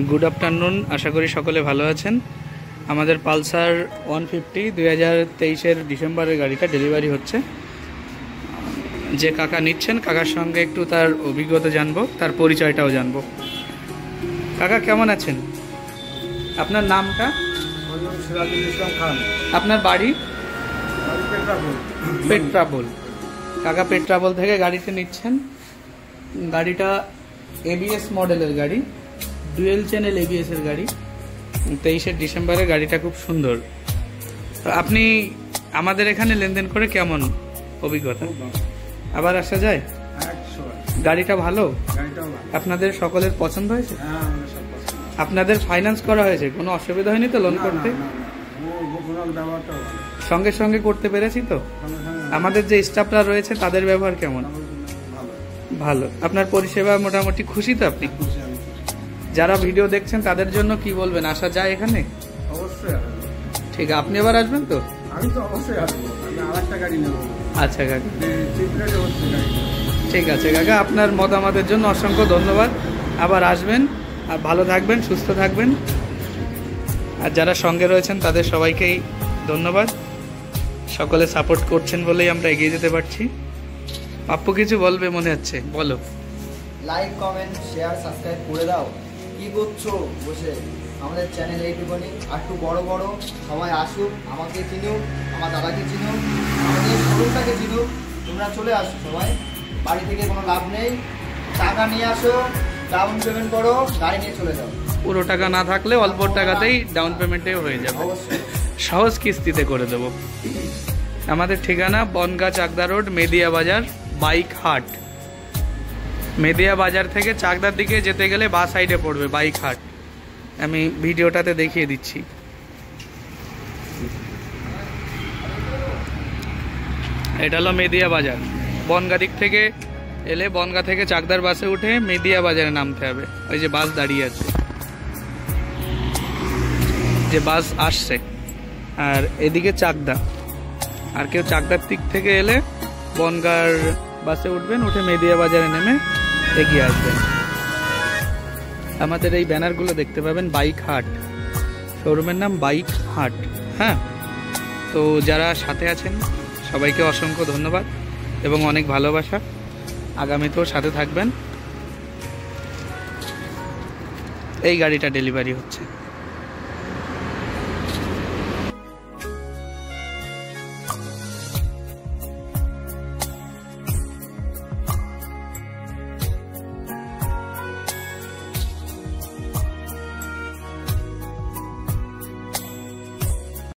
Good afternoon, আশা করি সকলে ভালো আছেন। আমাদের পালসার 150 2023-এর ডিসেম্বরের গাড়িটা ডেলিভারি হচ্ছে। যে কাকা নিচ্ছেন, কাকার সঙ্গে একটু তার অভিজ্ঞতা জানবো, তার পরিচয়টাও জানবো। কাকা কেমন আছেন? আপনার নামটা? আপনার বাড়ি? পেট্রাপোল। কাকা পেট্রাপোল থেকে গাড়িতে নিচ্ছেন। গাড়িটা এবিএস মডেলের গাড়ি, ডুয়েল চ্যানেল এবিএস এর গাড়ি। 23শে ডিসেম্বরে গাড়িটা খুব সুন্দর। আপনি আমাদের এখানে লেনদেন করে কেমন অভিজ্ঞতা? আবার আসা যায়? গাড়িটা ভালো? আপনাদের সকলের পছন্দ হয়েছে? আপনাদের ফাইন্যান্স করা হয়েছে? কোনো অসুবিধা হয়নি তো লোন করতে? সঙ্গে সঙ্গে করতে পেরেছি তো? আমাদের যে স্টাফরা রয়েছে তাদের ব্যবহার কেমন? ভালো। আপনার পরিষেবা মোটামুটি খুশি তো আপনি? যারা ভিডিও দেখছেন তাদের জন্য কি বলবেন? আসা যায় এখানে? অবশ্যই। ঠিক, আপনি আবার আসবেন তো? আমি তো অবশ্যই আসবো, আমি আরেকটা গাড়ি নেব। আচ্ছা কাকা, ঠিক আছে কাকা, আপনার মতামতের জন্য অসংখ্য ধন্যবাদ। আবার আসবেন, আর ভালো থাকবেন, সুস্থ থাকবেন। আর যারা সঙ্গে রয়েছেন তাদের সবাইকেই ধন্যবাদ। সকলে সাপোর্ট করছেন বলেই আমরা এগিয়ে যেতে পারছি। আপু কিছু বলবে মনে হচ্ছে, বলো। লাইক, কমেন্ট, শেয়ার, সাবস্ক্রাইব করে দাও। কি করছো বসে? আমাদের চ্যানেল এইটুকুনি, আর একটু বড় বড় সবাই আসুক, আমাকে চিনুক, আমার দাদাকে চিনুক, আমাদের শোরুমটাকে চিনুক। তোমরা চলে আসো সবাই, বাড়ি থেকে কোনো লাভ নেই। টাকা নিয়ে আসো, ডাউন পেমেন্ট করো, গাড়ি নিয়ে চলে যাও। পুরো টাকা না থাকলে অল্প টাকাতেই ডাউন পেমেন্টে হয়ে যাবে, সহজ কিস্তিতে করে দেবো। আমাদের ঠিকানা বনগাঁ চাকদা রোড, মেদিয়া বাজার, বাইক হাট। মেদিয়া বাজার থেকে চাকদার দিকে যেতে গেলে বা সাইডে পড়বে বাইক হাট। আমি ভিডিওটাতে দেখিয়ে দিচ্ছি। এটা হলো মেদিয়া বাজার। বনগাঁ দিক থেকে এলে বনগাঁ থেকে চাকদার বাসে উঠে মেদিয়া বাজারে নামতে হবে। ওই যে বাস দাঁড়িয়ে আছে, যে বাস আসছে। আর এদিকে চাকদা। আর কেউ চাকদার দিক থেকে এলে বনগাঁর বাসে উঠবেন, উঠে মেদিয়া বাজারে নেমে এগিয়ে আসবেন। আমাদের এই ব্যানারগুলো দেখতে পাবেন, বাইক হাট, শোরুমের নাম বাইক হাট। হ্যাঁ, তো যারা সাথে আছেন সবাইকে অসংখ্য ধন্যবাদ এবং অনেক ভালোবাসা। আগামীতেও সাথে থাকবেন। এই গাড়িটা ডেলিভারি হচ্ছে।